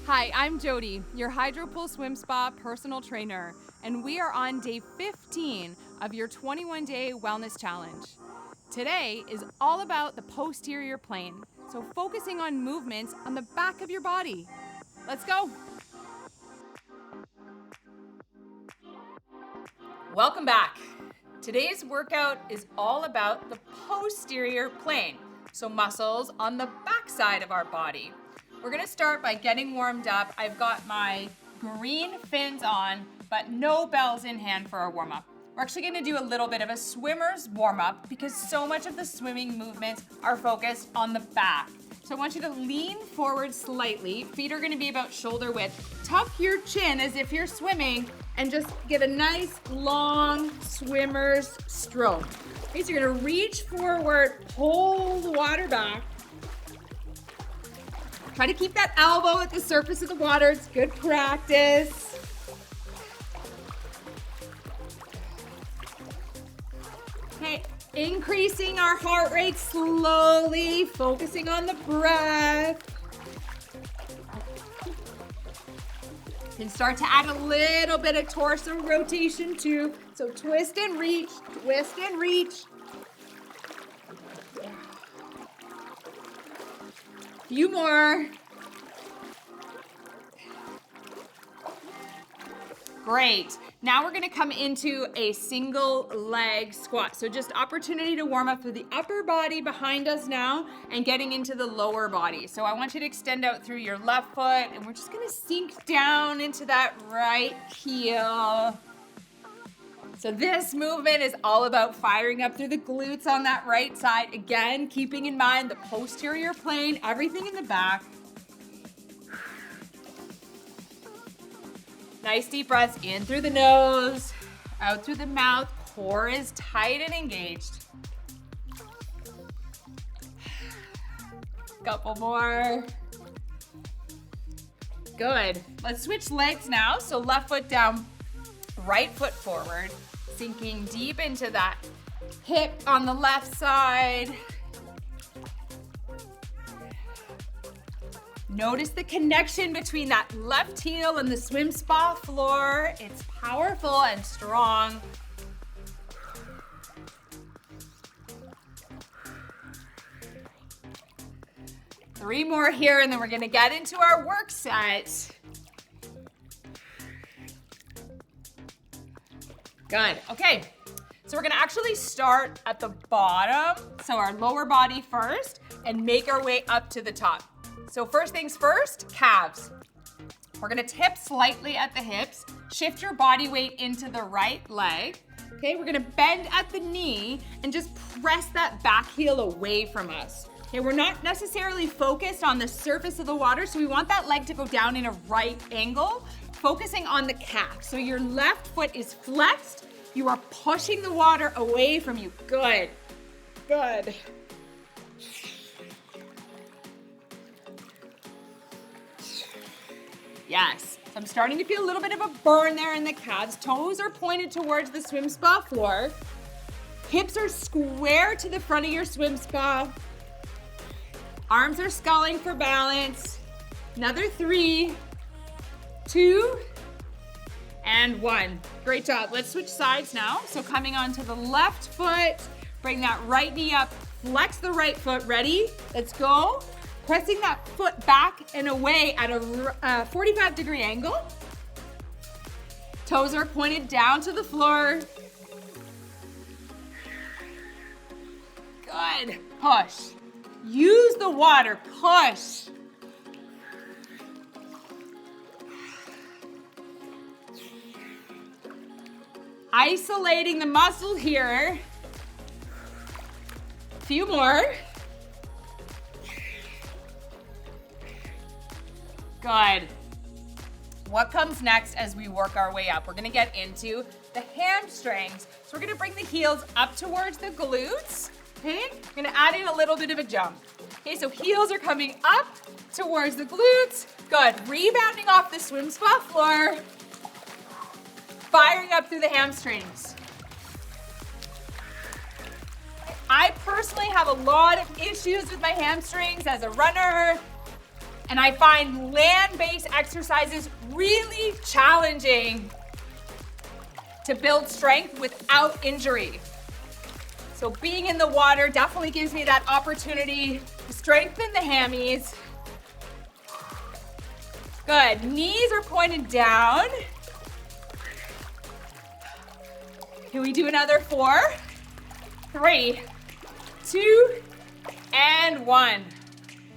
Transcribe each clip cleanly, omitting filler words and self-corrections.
Hi, I'm Jodie, your HydroPulse Swim Spa personal trainer, and we are on day 15 of your 21-day wellness challenge. Today is all about the posterior plane, so focusing on movements on the back of your body. Let's go. Welcome back. Today's workout is all about the posterior plane, so muscles on the back side of our body. We're gonna start by getting warmed up. I've got my green fins on, but no bells in hand for our warm-up. We're actually gonna do a little bit of a swimmer's warm-up because so much of the swimming movements are focused on the back. So I want you to lean forward slightly. Feet are gonna be about shoulder width. Tuck your chin as if you're swimming and just get a nice long swimmer's stroke. Okay, so you're gonna reach forward, pull the water back. Try to keep that elbow at the surface of the water. It's good practice. Okay, increasing our heart rate slowly, focusing on the breath. You can start to add a little bit of torso rotation too. So twist and reach, twist and reach. Few more. Great. Now we're gonna come into a single leg squat. So just opportunity to warm up through the upper body behind us now and getting into the lower body. So I want you to extend out through your left foot and we're just gonna sink down into that right heel. So this movement is all about firing up through the glutes on that right side. Again, keeping in mind the posterior plane, everything in the back. Nice deep breaths in through the nose, out through the mouth. Core is tight and engaged. Couple more. Good. Let's switch legs now. So left foot down, right foot forward. Sinking deep into that hip on the left side. Notice the connection between that left heel and the swim spa floor. It's powerful and strong. Three more here, and then we're gonna get into our work set. Good, okay. So we're gonna actually start at the bottom, so our lower body first, and make our way up to the top. So first things first, calves. We're gonna tip slightly at the hips, shift your body weight into the right leg. Okay, we're gonna bend at the knee and just press that back heel away from us. Okay, we're not necessarily focused on the surface of the water, so we want that leg to go down in a right angle, focusing on the calf. So your left foot is flexed. You are pushing the water away from you. Good. Good. Yes. So I'm starting to feel a little bit of a burn there in the calves. Toes are pointed towards the swim spa floor. Hips are square to the front of your swim spa. Arms are sculling for balance. Another 3, 2, and 1. Great job. Let's switch sides now. So coming onto the left foot, bring that right knee up, flex the right foot. Ready? Let's go. Pressing that foot back and away at a 45-degree angle. Toes are pointed down to the floor. Good. Push. Use the water. Push. Isolating the muscle here. A few more. Good. What comes next as we work our way up? We're gonna get into the hamstrings. So we're gonna bring the heels up towards the glutes. Okay, we're gonna add in a little bit of a jump. Okay, so heels are coming up towards the glutes. Good, rebounding off the swim spa floor. Firing up through the hamstrings. I personally have a lot of issues with my hamstrings as a runner. And I find land-based exercises really challenging to build strength without injury. So being in the water definitely gives me that opportunity to strengthen the hammies. Good, knees are pointed down. Can we do another 4, 3, 2, and 1.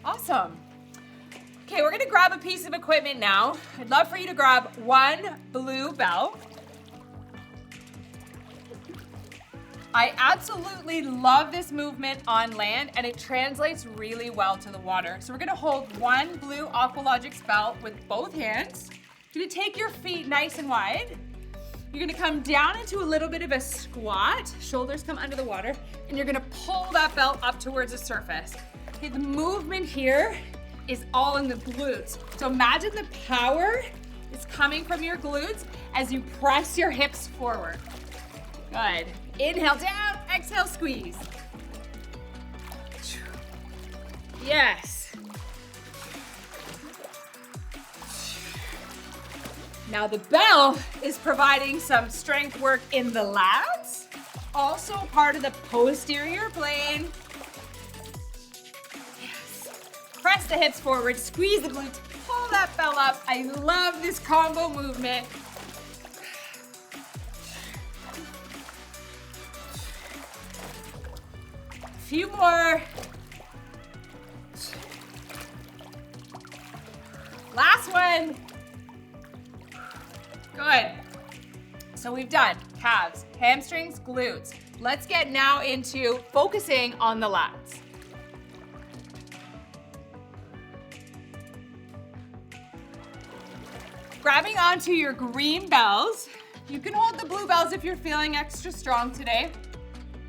Awesome. Okay, we're gonna grab a piece of equipment now. I'd love for you to grab one blue belt. I absolutely love this movement on land and it translates really well to the water. So we're gonna hold one blue Aqualogics belt with both hands. You're gonna take your feet nice and wide. You're gonna come down into a little bit of a squat, shoulders come under the water, and you're gonna pull that belt up towards the surface. Okay, the movement here is all in the glutes. So imagine the power is coming from your glutes as you press your hips forward. Good. Inhale down, exhale, squeeze. Yes. Now the bell is providing some strength work in the lats, also part of the posterior plane. Yes. Press the hips forward, squeeze the glutes, pull that bell up. I love this combo movement. Few more. Last one. Good. So we've done calves, hamstrings, glutes. Let's get now into focusing on the lats. Grabbing onto your green bells. You can hold the blue bells if you're feeling extra strong today.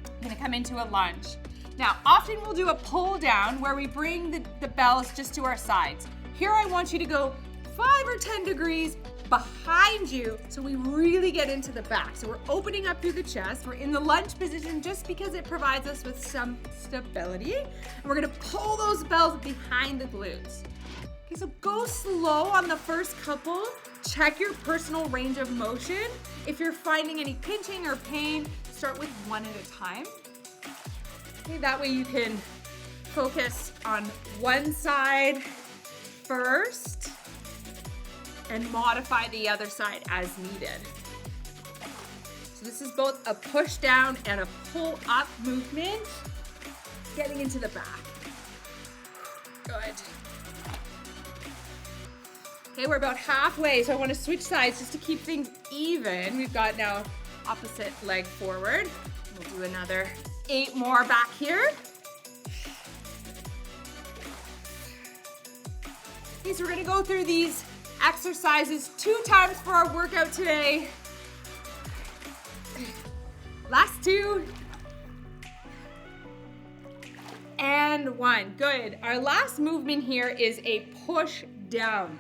I'm gonna come into a lunge. Now, often we'll do a pull down where we bring the bells just to our sides. Here I want you to go 5 or 10 degrees behind you so we really get into the back. So we're opening up through the chest. We're in the lunge position just because it provides us with some stability. And we're gonna pull those bells behind the glutes. Okay, so go slow on the first couple. Check your personal range of motion. If you're finding any pinching or pain, start with one at a time. Okay, that way you can focus on one side first and modify the other side as needed. So this is both a push down and a pull up movement, getting into the back. Good. Okay, we're about halfway, so I want to switch sides just to keep things even. We've got now opposite leg forward. We'll do another 8 more back here. Okay, so we're gonna go through these exercises 2 times for our workout today. Last 2. And 1, good. Our last movement here is a push down.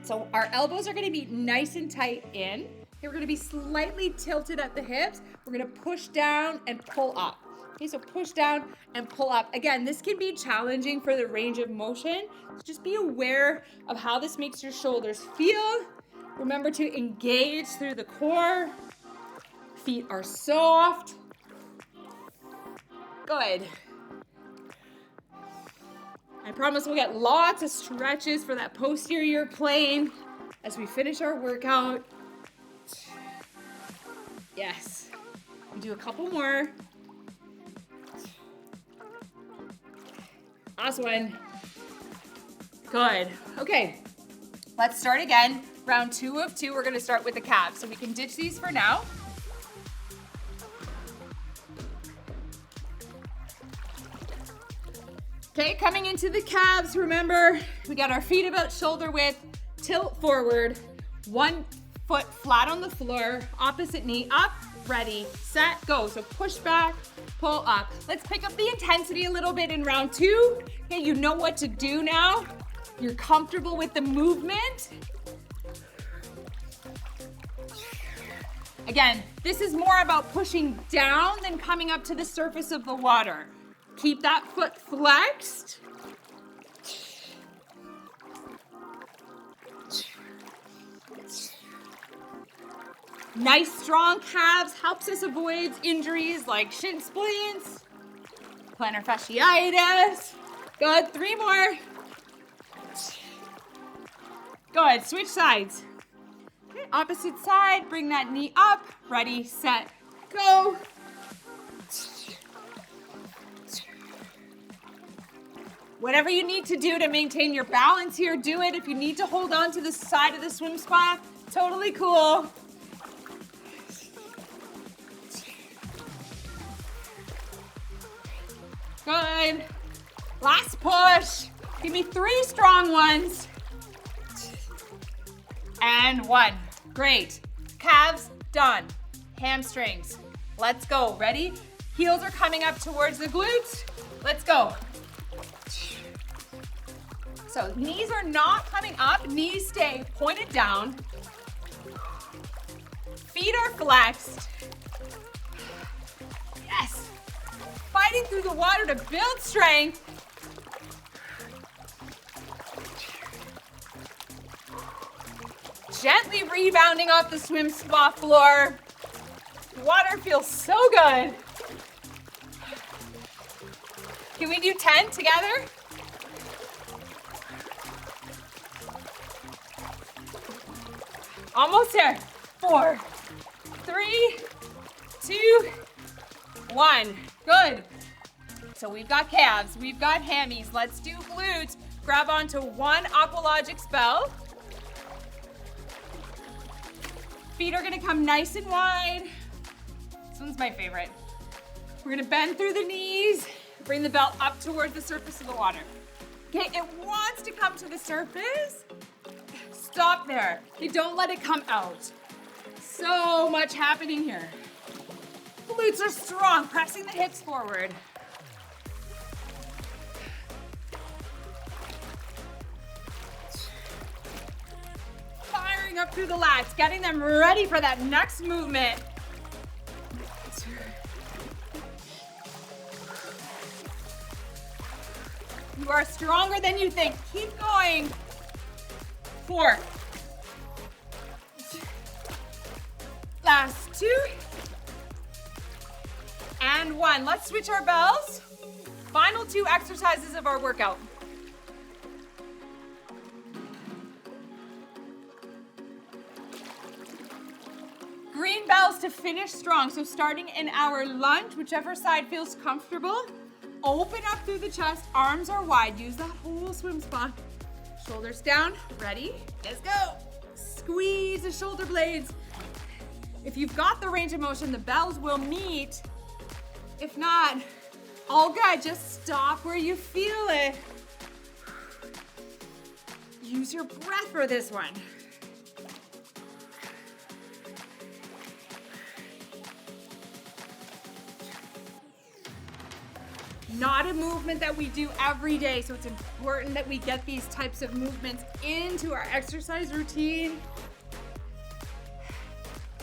So our elbows are gonna be nice and tight in. Okay, we're gonna be slightly tilted at the hips. We're gonna push down and pull up. Okay, so push down and pull up. Again, this can be challenging for the range of motion. So just be aware of how this makes your shoulders feel. Remember to engage through the core. Feet are soft. Good. I promise we'll get lots of stretches for that posterior plane as we finish our workout. Yes. We do a couple more. Last one. Good. Okay. Let's start again. Round 2 of 2. We're going to start with the calves. So we can ditch these for now. Okay, coming into the calves, remember, we got our feet about shoulder width, tilt forward, 1 foot flat on the floor, opposite knee up, ready, set, go. So push back, pull up. Let's pick up the intensity a little bit in round 2. Okay, you know what to do now. You're comfortable with the movement. Again, this is more about pushing down than coming up to the surface of the water. Keep that foot flexed. Nice strong calves helps us avoid injuries like shin splints, plantar fasciitis. Good, 3 more. Good, switch sides. Okay, opposite side, bring that knee up. Ready, set, go. Whatever you need to do to maintain your balance here, do it. If you need to hold on to the side of the swim spa, totally cool. Good. Last push. Give me 3 strong ones. And 1. Great. Calves, done. Hamstrings. Let's go. Ready? Heels are coming up towards the glutes. Let's go. So knees are not coming up. Knees stay pointed down. Feet are flexed. Yes. Fighting through the water to build strength. Gently rebounding off the swim spa floor. The water feels so good. Can we do 10 together? Almost there. 4, 3, 2, 1. Good. So we've got calves, we've got hammies. Let's do glutes. Grab onto one aqualogic spell. Feet are gonna come nice and wide. This one's my favorite. We're gonna bend through the knees, bring the belt up towards the surface of the water. Okay, it wants to come to the surface. Stop there. Okay, don't let it come out. So much happening here. Glutes are strong, pressing the hips forward. Firing up through the lats, getting them ready for that next movement. You are stronger than you think. Keep going. 4. Last 2. And 1. Let's switch our bells. Final 2 exercises of our workout. Green bells to finish strong. So starting in our lunge, whichever side feels comfortable. Open up through the chest, arms are wide. Use the whole swim spa. Shoulders down, ready? Let's go. Squeeze the shoulder blades. If you've got the range of motion, the bells will meet. If not, all good. Just stop where you feel it. Use your breath for this one. Not a movement that we do every day, so it's important that we get these types of movements into our exercise routine.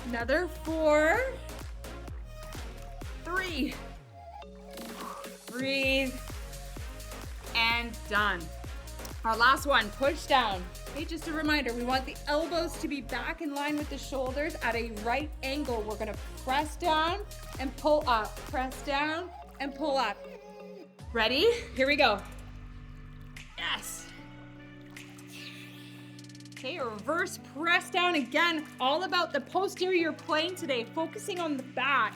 Another 4, 3. Breathe, and done. Our last one, push down. Okay, just a reminder, we want the elbows to be back in line with the shoulders at a right angle. We're gonna press down and pull up, press down and pull up. Ready? Here we go. Yes. Okay, reverse press down again. All about the posterior plane today, focusing on the back.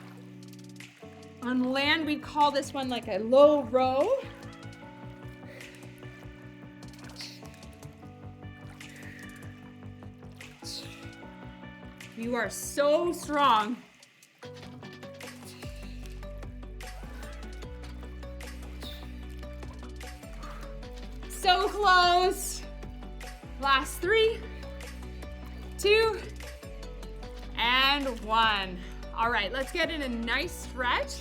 On land, we call this one like a low row. You are so strong. So close. Last 3, 2, and 1. All right, let's get in a nice stretch.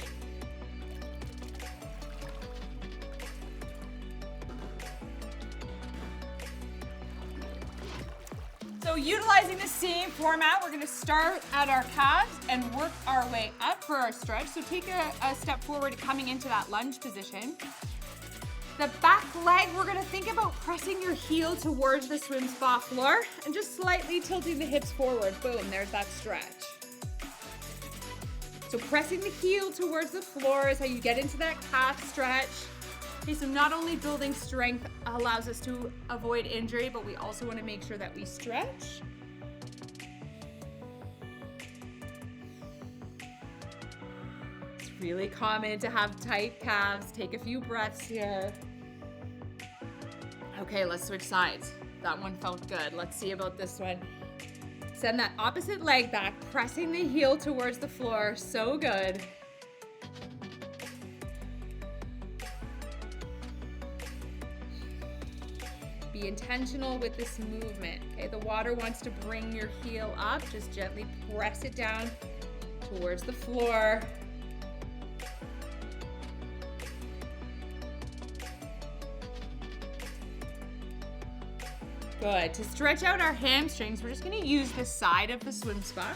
So utilizing the same format, we're gonna start at our calves and work our way up for our stretch. So take a step forward coming into that lunge position. The back leg, we're gonna think about pressing your heel towards the swim spa floor and just slightly tilting the hips forward. Boom, there's that stretch. So pressing the heel towards the floor is how you get into that calf stretch. Okay, so not only building strength allows us to avoid injury, but we also want to make sure that we stretch. It's really common to have tight calves. Take a few breaths here. Okay, let's switch sides. That one felt good. Let's see about this one. Send that opposite leg back, pressing the heel towards the floor. So good. Be intentional with this movement. Okay, the water wants to bring your heel up. Just gently press it down towards the floor. Good. To stretch out our hamstrings, we're just going to use the side of the swim spa.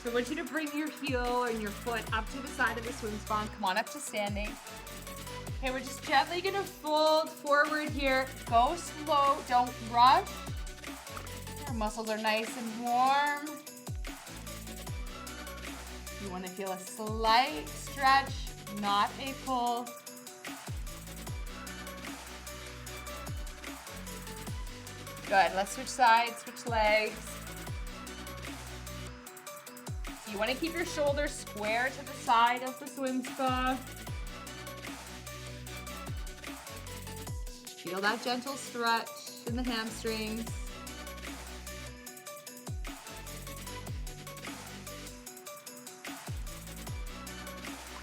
So I want you to bring your heel and your foot up to the side of the swim spa and come on up to standing. Okay, we're just gently going to fold forward here. Go slow, don't rush. Our muscles are nice and warm. You want to feel a slight stretch, not a pull. Good, let's switch sides, switch legs. So you want to keep your shoulders square to the side of the swim spa. Feel that gentle stretch in the hamstrings.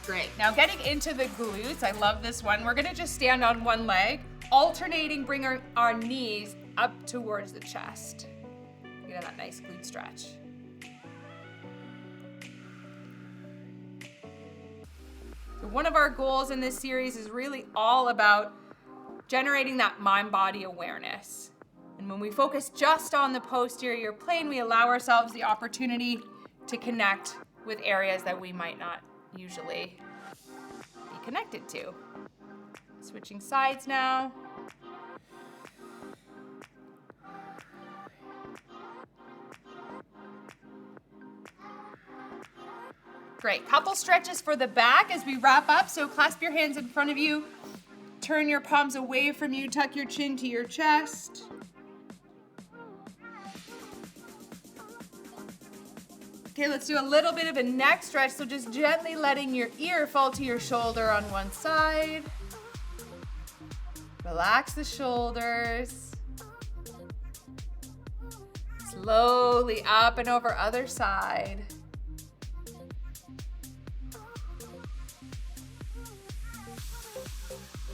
Great, now getting into the glutes, I love this one. We're gonna just stand on one leg, alternating, bring our knees up towards the chest. Get that nice glute stretch. So one of our goals in this series is really all about generating that mind-body awareness. And when we focus just on the posterior plane, we allow ourselves the opportunity to connect with areas that we might not usually be connected to. Switching sides now. Great, couple stretches for the back as we wrap up. So clasp your hands in front of you, turn your palms away from you, tuck your chin to your chest. Okay, let's do a little bit of a neck stretch. So just gently letting your ear fall to your shoulder on one side. Relax the shoulders. Slowly up and over other side.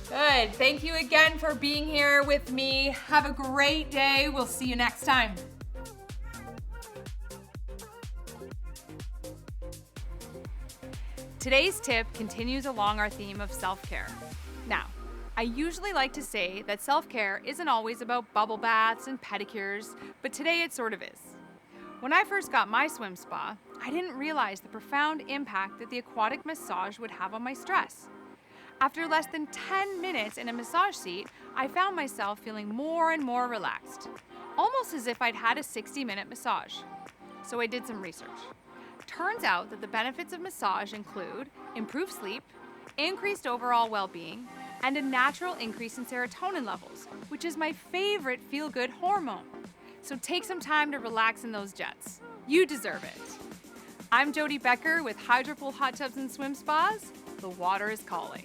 Good. Thank you again for being here with me. Have a great day. We'll see you next time. Today's tip continues along our theme of self-care. Now, I usually like to say that self-care isn't always about bubble baths and pedicures, but today it sort of is. When I first got my swim spa, I didn't realize the profound impact that the aquatic massage would have on my stress. After less than 10 minutes in a massage seat, I found myself feeling more and more relaxed, almost as if I'd had a 60-minute massage. So I did some research. Turns out that the benefits of massage include improved sleep, increased overall well-being, and a natural increase in serotonin levels, which is my favorite feel-good hormone. So take some time to relax in those jets. You deserve it. I'm Jodie Becker with HydroRevolution Hot Tubs and Swim Spas. The water is calling.